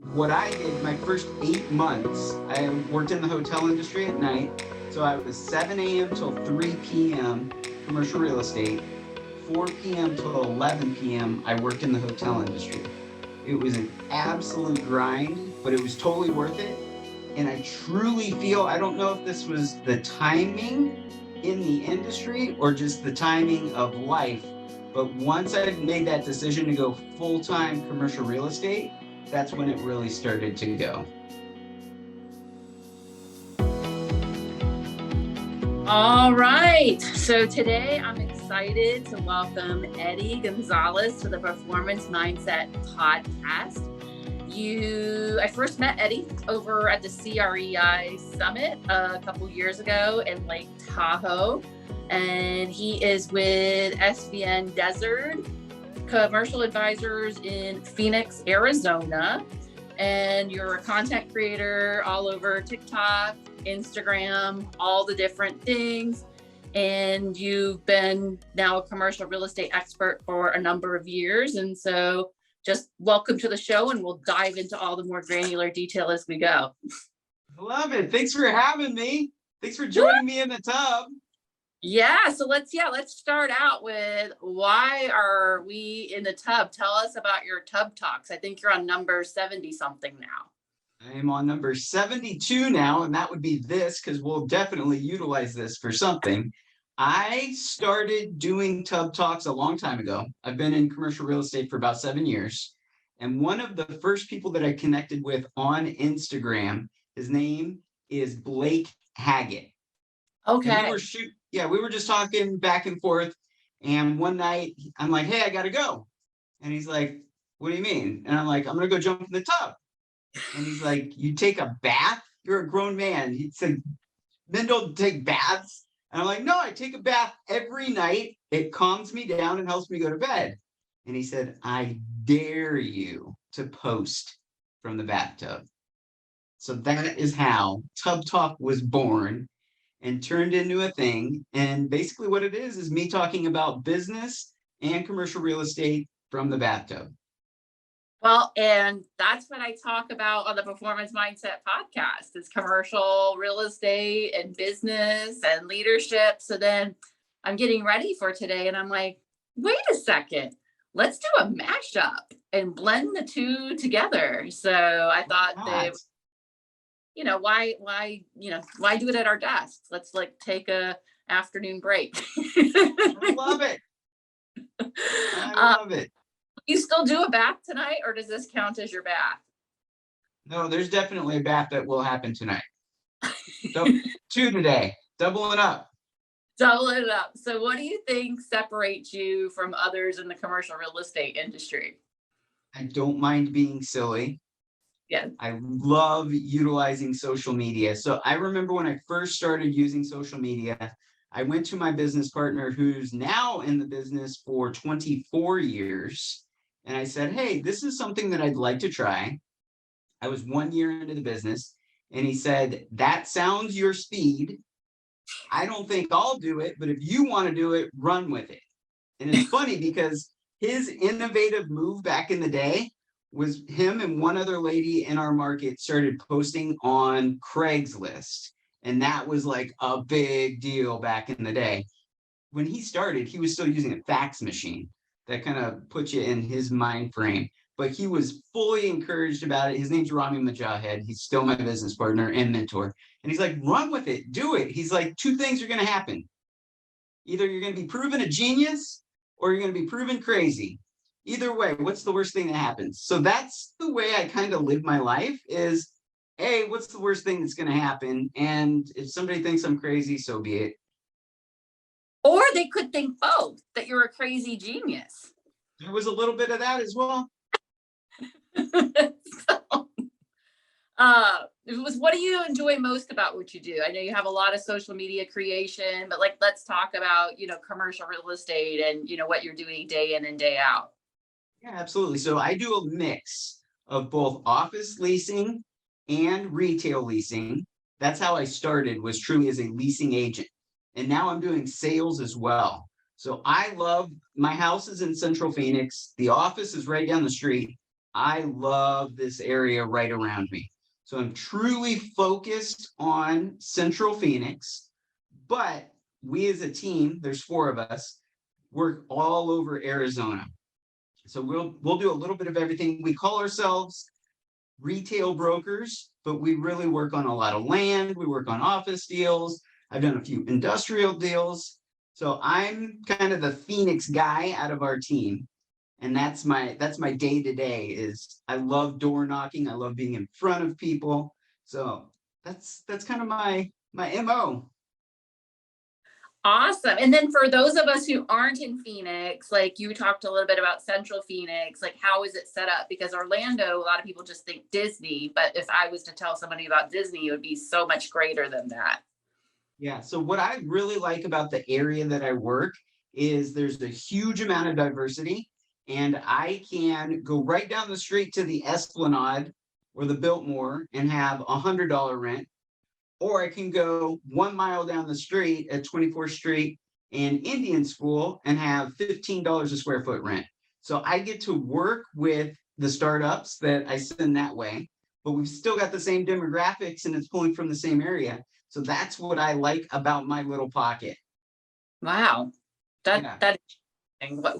What I did my first 8 months, I worked in the hotel industry at night. So I was 7 a.m. till 3 p.m. commercial real estate, 4 p.m. till 11 p.m. I worked in the hotel industry. It was an absolute grind, but it was totally worth it. And I truly feel, I don't know if this was the timing in the industry or just the timing of life, but once I made that decision to go full time commercial real estate, that's when it really started to go. All right. So today I'm excited to welcome Eddie Gonzalez to the Performance Mindset Podcast. I first met Eddie over at the CREI Summit a couple years ago in Lake Tahoe, and he is with SVN Desert Commercial Advisors in Phoenix, Arizona. And you're a content creator all over TikTok, Instagram, all the different things. And you've been now a commercial real estate expert for a number of years. And so just welcome to the show, and we'll dive into all the more granular detail as we go. I love it. Thanks for having me. Thanks for joining me in the tub. Yeah, so let's start out with, why are we in the tub? Tell us about your tub talks. I think you're on number 70 something now. I am on number 72 now, and that would be this because we'll definitely utilize this for something. I started doing tub talks a long time ago. I've been in commercial real estate for about 7 years. And one of the first people that I connected with on Instagram, his name is Blake Haggett. Okay. And we were just talking back and forth. And one night I'm like, hey, I got to go. And he's like, what do you mean? And I'm like, I'm going to go jump in the tub. And he's like, you take a bath? You're a grown man. He said, men don't take baths. And I'm like, no, I take a bath every night. It calms me down and helps me go to bed. And he said, I dare you to post from the bathtub. So that is how Tub Talk was born and turned into a thing. And basically what it is me talking about business and commercial real estate from the bathtub. Well, and that's what I talk about on the Performance Mindset Podcast, is commercial real estate and business and leadership. So then I'm getting ready for today and I'm like, wait a second, let's do a mashup and blend the two together. So I thought that, why do it at our desks? Let's take a afternoon break. I love it. I love it. You still do a bath tonight, or does this count as your bath? No, there's definitely a bath that will happen tonight. So 2 today, doubling up. Double it up. So what do you think separates you from others in the commercial real estate industry? I don't mind being silly. Yeah. I love utilizing social media. So I remember when I first started using social media, I went to my business partner who's now in the business for 24 years. And I said, hey, this is something that I'd like to try. I was 1 year into the business. And he said, that sounds your speed. I don't think I'll do it, but if you want to do it, run with it. And it's funny because his innovative move back in the day was him and one other lady in our market started posting on Craigslist. And that was like a big deal back in the day. When he started, he was still using a fax machine. That kind of puts you in his mind frame. But he was fully encouraged about it. His name's Rami Majahed. He's still my business partner and mentor. And he's like, run with it, do it. He's like, 2 things are going to happen. Either you're going to be proven a genius or you're going to be proven crazy. Either way, what's the worst thing that happens? So that's the way I kind of live my life is, hey, what's the worst thing that's going to happen? And if somebody thinks I'm crazy, so be it. Or they could think both, that you're a crazy genius. There was a little bit of that as well. What do you enjoy most about what you do? I know you have a lot of social media creation, but let's talk about, commercial real estate and, what you're doing day in and day out. Yeah, absolutely. So I do a mix of both office leasing and retail leasing. That's how I started, was truly as a leasing agent. And now I'm doing sales as well. So I love, my house is in Central Phoenix. The office is right down the street. I love this area right around me. So I'm truly focused on Central Phoenix, but we as a team, there's 4 of us, work all over Arizona. So we'll do a little bit of everything. We call ourselves retail brokers, but we really work on a lot of land. We work on office deals. I've done a few industrial deals. So I'm kind of the Phoenix guy out of our team. And that's my day to day is I love door knocking. I love being in front of people. So that's kind of my MO. Awesome. And then for those of us who aren't in Phoenix, like you talked a little bit about Central Phoenix, like how is it set up? Because Orlando, a lot of people just think Disney, but if I was to tell somebody about Disney, it would be so much greater than that. Yeah. So what I really like about the area that I work is there's a huge amount of diversity, and I can go right down the street to the Esplanade or the Biltmore and have $100 rent, or I can go 1 mile down the street at 24th Street and Indian School and have $15 a square foot rent. So I get to work with the startups that I send that way, but we've still got the same demographics and it's pulling from the same area. So that's what I like about my little pocket. Wow. Yeah. That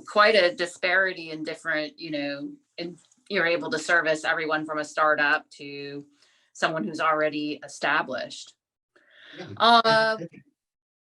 quite a disparity in different, and you're able to service everyone from a startup to someone who's already established. Yeah. Uh, I think,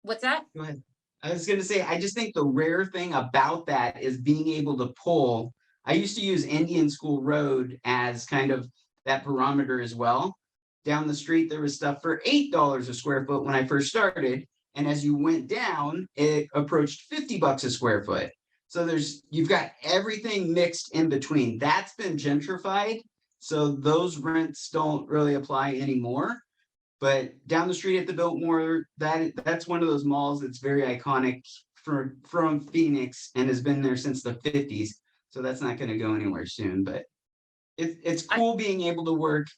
what's that? go ahead. I was going to say, I just think the rare thing about that is being able to pull. I used to use Indian School Road as kind of that barometer as well. Down the street, there was stuff for $8 a square foot when I first started. And as you went down, it approached $50 a square foot. So you've got everything mixed in between. That's been gentrified. So those rents don't really apply anymore. But down the street at the Biltmore, that's one of those malls that's very iconic from Phoenix and has been there since the 50s. So that's not going to go anywhere soon. But it's I, cool being able to work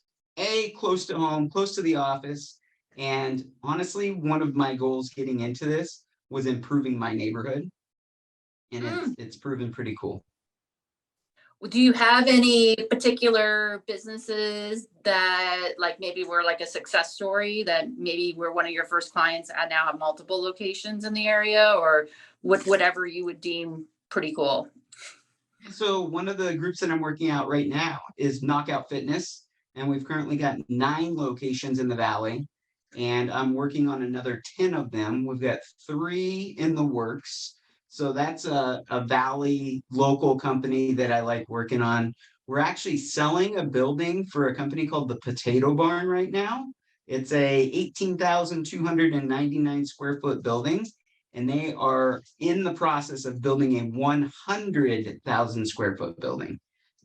close to home, close to the office. And honestly, one of my goals getting into this was improving my neighborhood. And it's proven pretty cool. do you have any particular businesses that like maybe were like a success story that maybe were one of your first clients and now have multiple locations in the area, or whatever you would deem pretty cool? So one of the groups that I'm working out right now is Knockout Fitness, and we've currently got 9 locations in the Valley, and I'm working on another 10 of them. We've got 3 in the works. So that's a Valley local company that I like working on. We're actually selling a building for a company called the Potato Barn right now. It's a 18,299 square foot building, and they are in the process of building a 100,000 square foot building,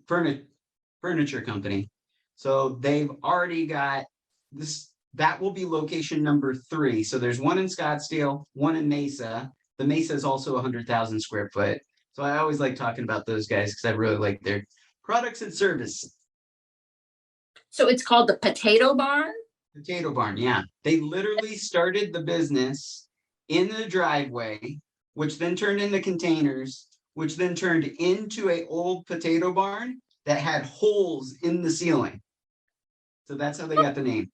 furniture company. So they've already got this, that will be location number 3. So there's one in Scottsdale, one in Mesa. The Mesa is also 100,000 square foot. So I always like talking about those guys because I really like their products and service. So it's called the Potato Barn? Potato Barn, yeah. They literally started the business in the driveway, which then turned into containers, which then turned into an old potato barn that had holes in the ceiling. So that's how they got the name.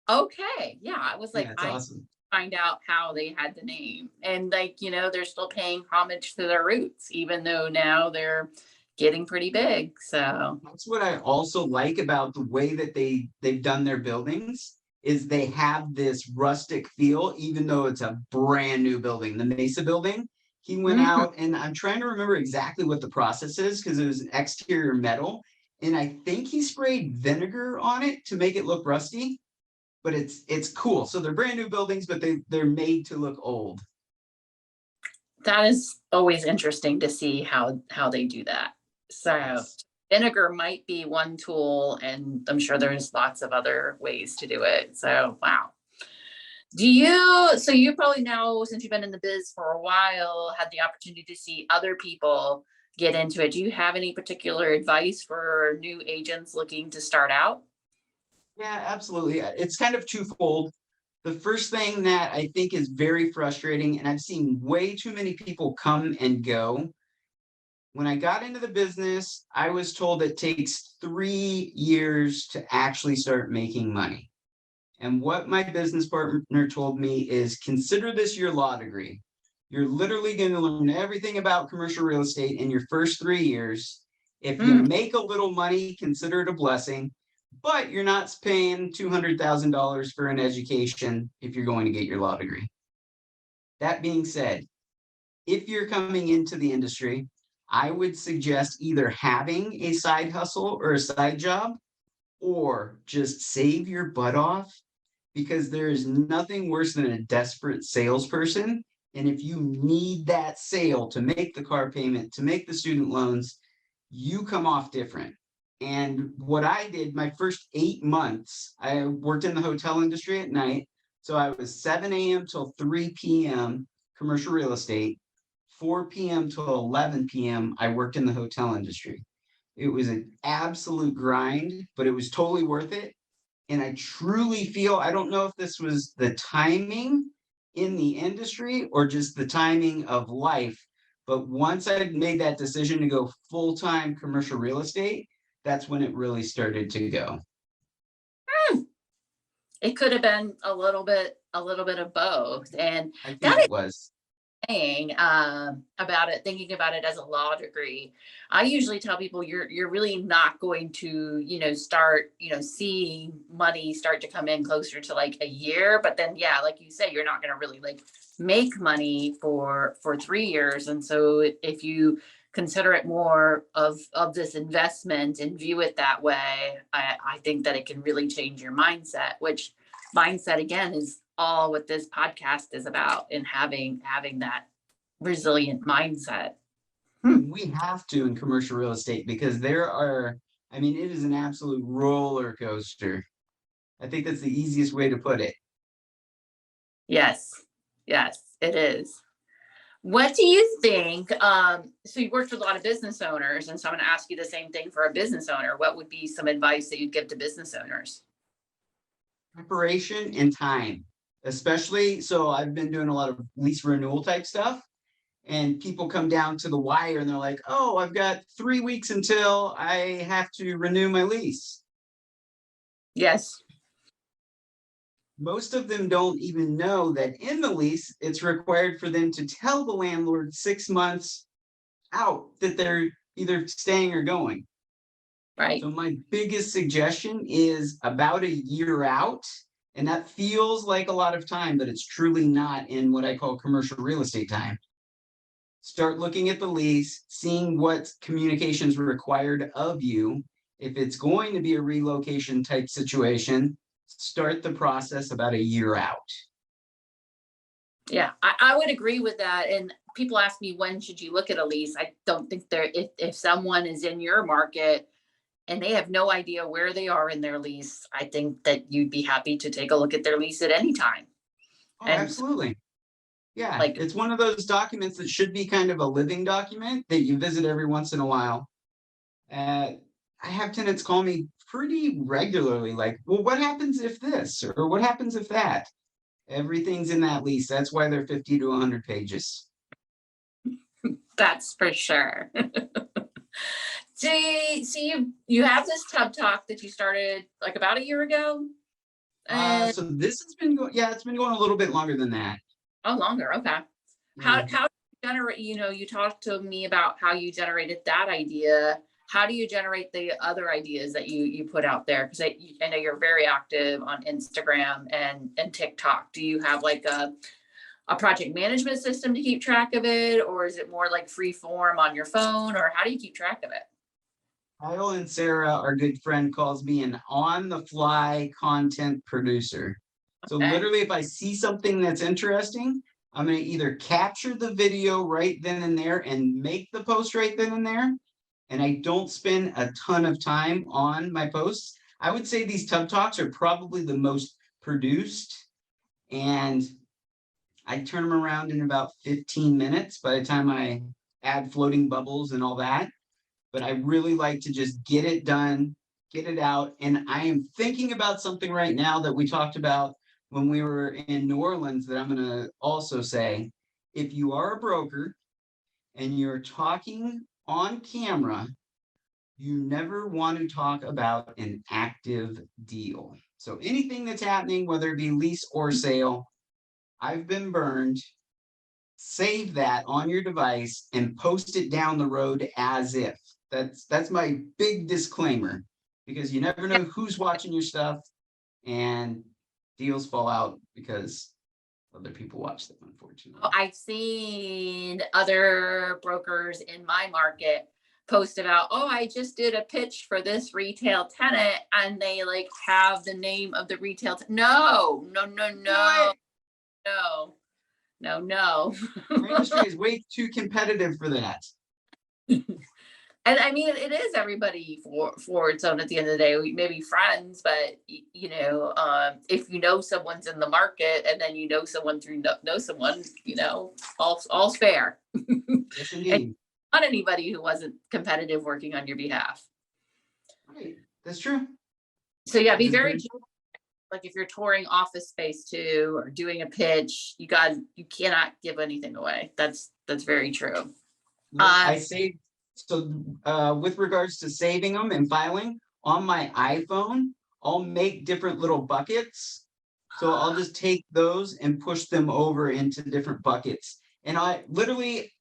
Okay. Yeah. I was like, Yeah, it's I awesome. find out how they had the name. And like, they're still paying homage to their roots, even though now they're getting pretty big. So That's what I also like about the way that they've done their buildings is they have this rustic feel, even though it's a brand new building. The Mesa building, he went Mhm. out, and I'm trying to remember exactly what the process is because it was an exterior metal. And I think he sprayed vinegar on it to make it look rusty, but it's cool. So they're brand new buildings, but they're made to look old. That is always interesting to see how they do that. So Yes. vinegar might be one tool, and I'm sure there's lots of other ways to do it. So wow. So you probably now, since you've been in the biz for a while, had the opportunity to see other people get into it. Do you have any particular advice for new agents looking to start out? Yeah, absolutely. It's kind of twofold. The first thing that I think is very frustrating, and I've seen way too many people come and go, when I got into the business, I was told it takes 3 years to actually start making money. And what my business partner told me is consider this your law degree. You're literally going to learn everything about commercial real estate in your first 3 years. If you Mm. make a little money, consider it a blessing, but you're not paying $200,000 for an education if you're going to get your law degree. That being said, if you're coming into the industry, I would suggest either having a side hustle or a side job, or just save your butt off, because there is nothing worse than a desperate salesperson. And if you need that sale to make the car payment, to make the student loans, you come off different. And what I did my first 8 months, I worked in the hotel industry at night. So I was 7 a.m. till 3 p.m. commercial real estate, 4 p.m. till 11 p.m. I worked in the hotel industry. It was an absolute grind, but it was totally worth it. And I truly feel, I don't know if this was the timing in the industry or just the timing of life, but once I made that decision to go full-time commercial real estate, that's when it really started to go. It could have been a little bit of both. And I think that it was. thing about it, thinking about it as a law degree, I usually tell people you're really not going to, start, seeing money start to come in closer to like a year. But then, yeah, like you say, you're not going to really like make money for 3 years. And so if you consider it more of this investment and view it that way, I think that it can really change your mindset, which mindset again is all what this podcast is about, and having that resilient mindset. We have to in commercial real estate because I mean, it is an absolute roller coaster. I think that's the easiest way to put it. Yes, yes, it is. What do you think? So you worked with a lot of business owners, and so I'm going to ask you the same thing for a business owner. What would be some advice that you'd give to business owners? Preparation and time, especially. So I've been doing a lot of lease renewal type stuff, and people come down to the wire and they're like, oh, I've got 3 weeks until I have to renew my lease. Yes. Most of them don't even know that in the lease, it's required for them to tell the landlord 6 months out that they're either staying or going. Right. So my biggest suggestion is about a year out. And that feels like a lot of time, but it's truly not in what I call commercial real estate time. Start looking at the lease, seeing what communications are required of you. If it's going to be a relocation type situation, start the process about a year out. Yeah, I would agree with that. And people ask me, when should you look at a lease? I don't think if someone is in your market and they have no idea where they are in their lease, I think that you'd be happy to take a look at their lease at any time. Oh, And absolutely. Yeah, like, it's one of those documents that should be kind of a living document that you visit every once in a while. I have tenants call me pretty regularly, like, well, what happens if this, or what happens if that? Everything's in that lease. That's why they're 50 to 100 pages. that's for sure. See, you have this Tub Talk that you started like about a year ago. And So this has been going, yeah, it's been going a little bit longer than that. oh, longer. Okay. How Yeah. do you generate, you talked to me about how you generated that idea. How do you generate the other ideas that you put out there? Because I know you're very active on Instagram and TikTok. Do you have like a project management system to keep track of it, or is it more like free form on your phone, or how do you keep track of it? Kyle and Sarah, our good friend, calls me an on-the-fly content producer. So Okay. literally, if I see something that's interesting, I'm going to either capture the video right then and there and make the post right then and there. And I don't spend a ton of time on my posts. I would say these Tub Talks are probably the most produced, and I turn them around in about 15 minutes by the time I add floating bubbles and all that. But I really like to just get it done, get it out. And I am thinking about something right now that we talked about when we were in New Orleans that I'm going to also say. If you are a broker and you're talking on camera, you never want to talk about an active deal. So anything that's happening, whether it be lease or sale, I've been burned. Save that on your device and post it down the road as if. That's my big disclaimer, because you never know who's watching your stuff, and deals fall out because other people watch them, unfortunately. I've seen other brokers in my market post about, oh, I just did a pitch for this retail tenant, and they like have the name of the retail. No, no, no, no, no, no, no. Our industry is way too competitive for that. And I mean, it is everybody for its own at the end of the day. We may be friends, but you know, if you know someone's in the market and then you know someone through know someone, you know, all's fair. Yes, And indeed. not anybody who wasn't competitive working on your behalf. Right. That's true. So yeah, be That is very very like if you're touring office space too or doing a pitch, you cannot give anything away. That's very true. I say so. With regards to saving them and filing on my iPhone, I'll make different little buckets. So I'll just take those and push them over into different buckets. And I literally,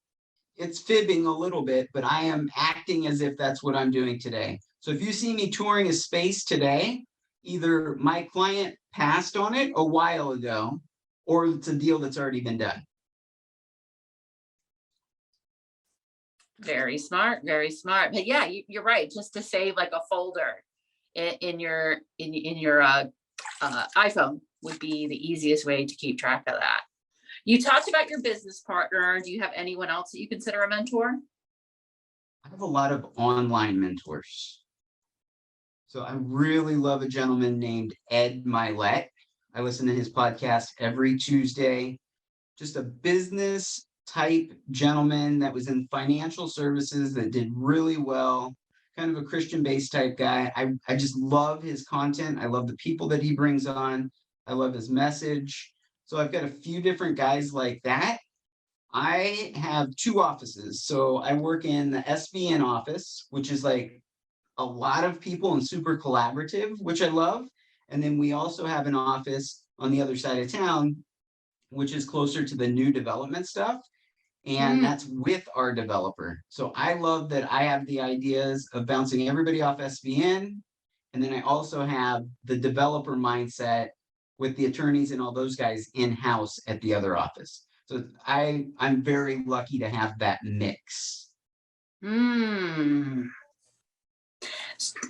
it's fibbing a little bit, but I am acting as if that's what I'm doing today. So if you see me touring a space today, either my client passed on it a while ago, or it's a deal that's already been done. Very smart, very smart. But yeah, you're right. Just to save like a folder in your iPhone would be the easiest way to keep track of that. You talked about your business partner. Do you have anyone else that you consider a mentor? I have a lot of online mentors. So I really love a gentleman named Ed Milet. I listen to his podcast every Tuesday. Just a business type gentleman that was in financial services that did really well, kind of a Christian based type guy. I just love his content. I love the people that he brings on. I love his message. So I've got a few different guys like that. I have two offices. So I work in the SVN office, which is like a lot of people and super collaborative, which I love. And then we also have an office on the other side of town, which is closer to the new development stuff. And that's with our developer. So I love that I have the ideas of bouncing everybody off SVN. And then I also have the developer mindset with the attorneys and all those guys in-house at the other office. So I'm very lucky to have that mix.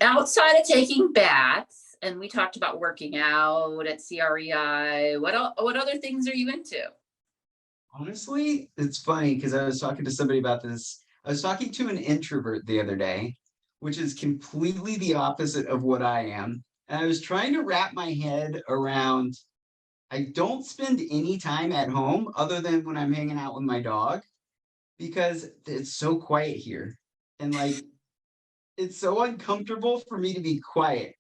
Outside of taking baths, and we talked about working out at CREI, what other things are you into? Honestly, it's funny because I was talking to somebody about this. I was talking to an introvert the other day, which is completely the opposite of what I am. And I was trying to wrap my head around, I don't spend any time at home other than when I'm hanging out with my dog, because it's so quiet here. And like, it's so uncomfortable for me to be quiet.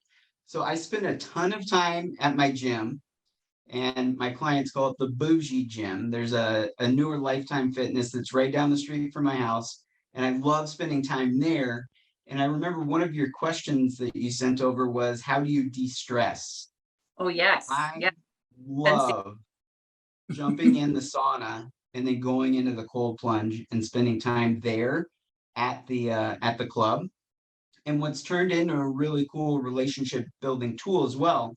So I spend a ton of time at my gym, and my clients call it the bougie gym. There's a newer Lifetime Fitness that's right down the street from my house, and I love spending time there. And I remember one of your questions that you sent over was, how do you de-stress? Oh, yes. I love jumping in the sauna and then going into the cold plunge and spending time there at the club. And what's turned into a really cool relationship building tool as well,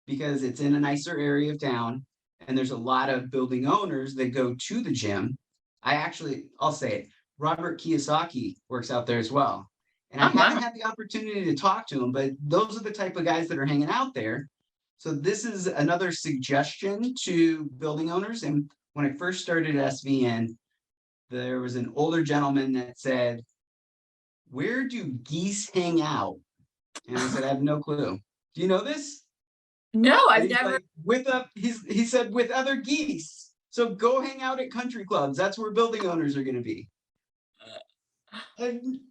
because it's in a nicer area of town and there's a lot of building owners that go to the gym. I'll say it, Robert Kiyosaki works out there as well. And I haven't had the opportunity to talk to him, but those are the type of guys that are hanging out there. So this is another suggestion to building owners. And when I first started at SVN, there was an older gentleman that said, "Where do geese hang out?" And I said, "I have no clue. Do you know this?" No, I've He's never. Like, he said, with other geese. So go hang out at country clubs. That's where building owners are going to be. And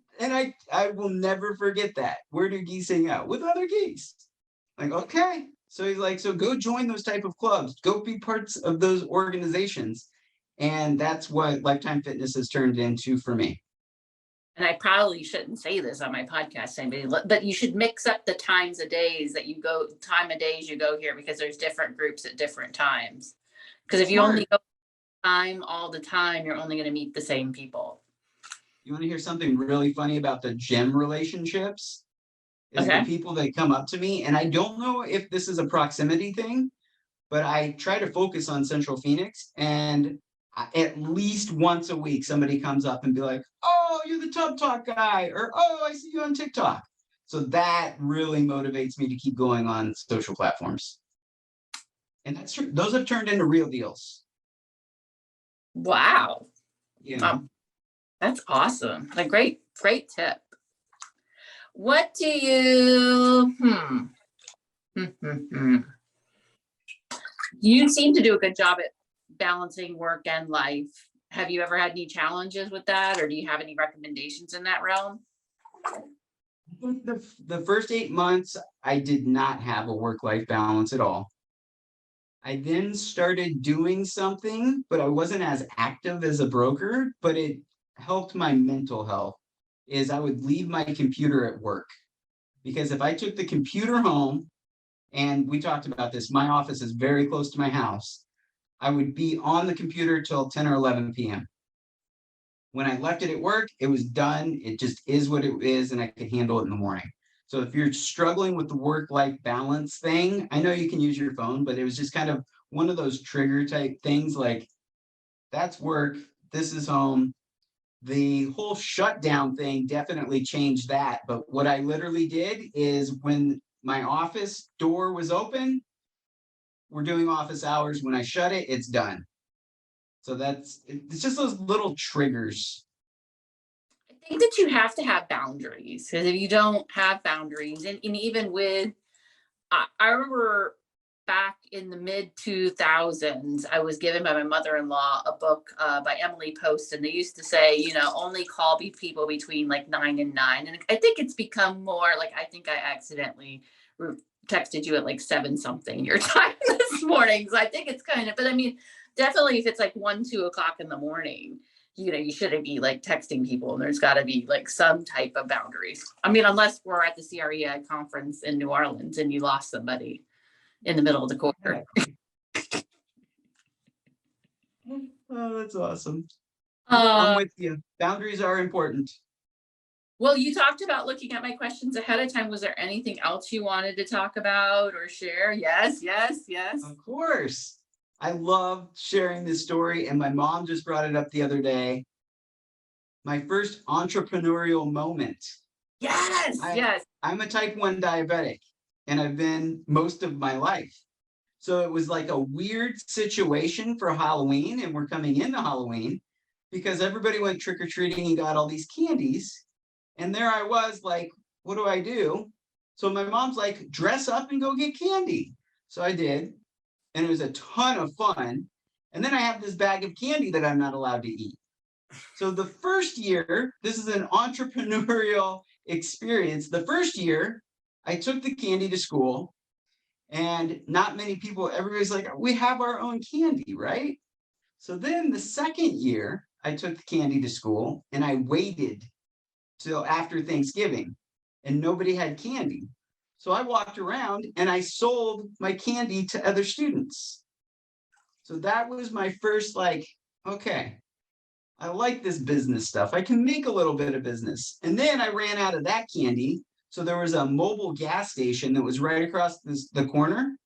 I will never forget that. Where do geese hang out? With other geese. Like, okay. So he's like, so go join those type of clubs. Go be parts of those organizations. And that's what Lifetime Fitness has turned into for me. and I probably shouldn't say this on my podcast, but you should mix up the time of days you go here, because there's different groups at different times. Because if you only go time all the time, you're only going to meet the same people. You want to hear something really funny about the gym relationships? Is Okay. the people that come up to me, and I don't know if this is a proximity thing, but I try to focus on Central Phoenix, and at least once a week, somebody comes up and be like, "Oh, you're the Tub Talk guy," or "Oh, I see you on TikTok." So that really motivates me to keep going on social platforms. And that's true. Those have turned into real deals. Wow. Yeah. That's awesome. Like, great tip. What do you, You seem to do a good job at balancing work and life. Have you ever had any challenges with that, or do you have any recommendations in that realm? I think the first 8 months, I did not have a work-life balance at all. I then started doing something, but I wasn't as active as a broker, but it helped my mental health. Is I would leave my computer at work, because if I took the computer home, and we talked about this, my office is very close to my house, I would be on the computer till 10 or 11 p.m. When I left it at work, it was done. It just is what it is, and I could handle it in the morning. So if you're struggling with the work-life balance thing, I know you can use your phone, but it was just kind of one of those trigger type things, like, that's work, this is home. The whole shutdown thing definitely changed that. But what I literally did is, when my office door was open, we're doing office hours. When I shut it, it's done. So it's just those little triggers. I think that you have to have boundaries, because if you don't have boundaries, and even with, I remember back in the mid 2000s, I was given by my mother-in-law a book by Emily Post, and they used to say, only call people between like 9 and 9. And I think it's become more like, I think I accidentally texted you at like 7 something your time this morning. So I think it's kind of, but I mean, definitely if it's like 1, 2 o'clock in the morning, you shouldn't be like texting people, and there's got to be like some type of boundaries. I mean, unless we're at the CREI conference in New Orleans and you lost somebody in the middle of the quarter. Oh, that's awesome. I'm with you. Boundaries are important. Well, you talked about looking at my questions ahead of time. Was there anything else you wanted to talk about or share? Yes. Of course. I love sharing this story, and my mom just brought it up the other day. My first entrepreneurial moment. Yes. I'm a type 1 diabetic, and I've been most of my life. So it was like a weird situation for Halloween, and we're coming into Halloween because everybody went trick-or-treating and got all these candies. And there I was like, what do I do? So my mom's like, dress up and go get candy. So I did, and it was a ton of fun. And then I have this bag of candy that I'm not allowed to eat. So the first year, this is an entrepreneurial experience. The first year, I took the candy to school, and not many people, everybody's like, we have our own candy, right? So then the second year, I took the candy to school, and I waited till after Thanksgiving, and nobody had candy. So I walked around and I sold my candy to other students. So that was my first, like, okay, I like this business stuff. I can make a little bit of business. And then I ran out of that candy. So there was a mobile gas station that was right across the corner.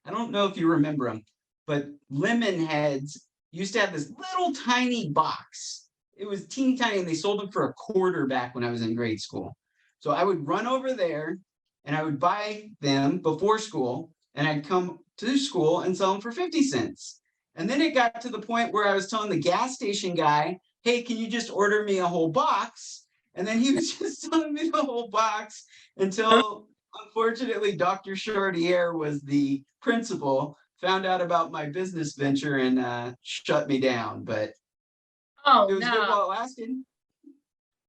I don't know if you remember them, but Lemon Heads used to have this little tiny box. It was teeny tiny, and they sold them for $0.25 back when I was in grade school. So I would run over there and I would buy them before school, and I'd come to school and sell them for 50 cents. And then it got to the point where I was telling the gas station guy, hey, can you just order me a whole box? And then he was just selling me the whole box until, unfortunately, Dr. Chartier was the principal, found out about my business venture, and shut me down. But it was good while it lasted.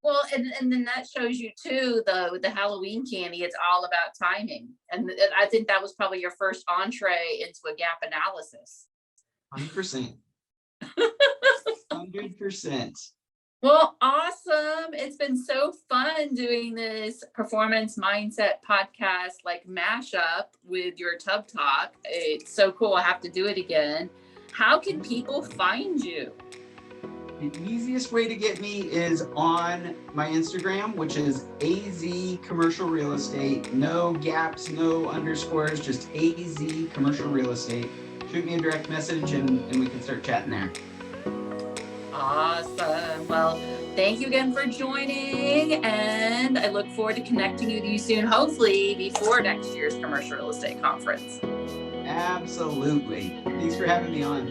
Well, and then that shows you too, with the Halloween candy, it's all about timing. And I think that was probably your first entree into a gap analysis. 100%. 100%. Well, awesome. It's been so fun doing this performance mindset podcast, like mashup with your Tub Talk. It's so cool. I have to do it again. How can people find you? The easiest way to get me is on my Instagram, which is AZ Commercial Real Estate. No gaps, no underscores, just AZ Commercial Real Estate. Shoot me a direct message and we can start chatting there. Awesome. Well, thank you again for joining, and I look forward to connecting with you soon, hopefully before next year's commercial real estate conference. Absolutely. Thanks for having me on.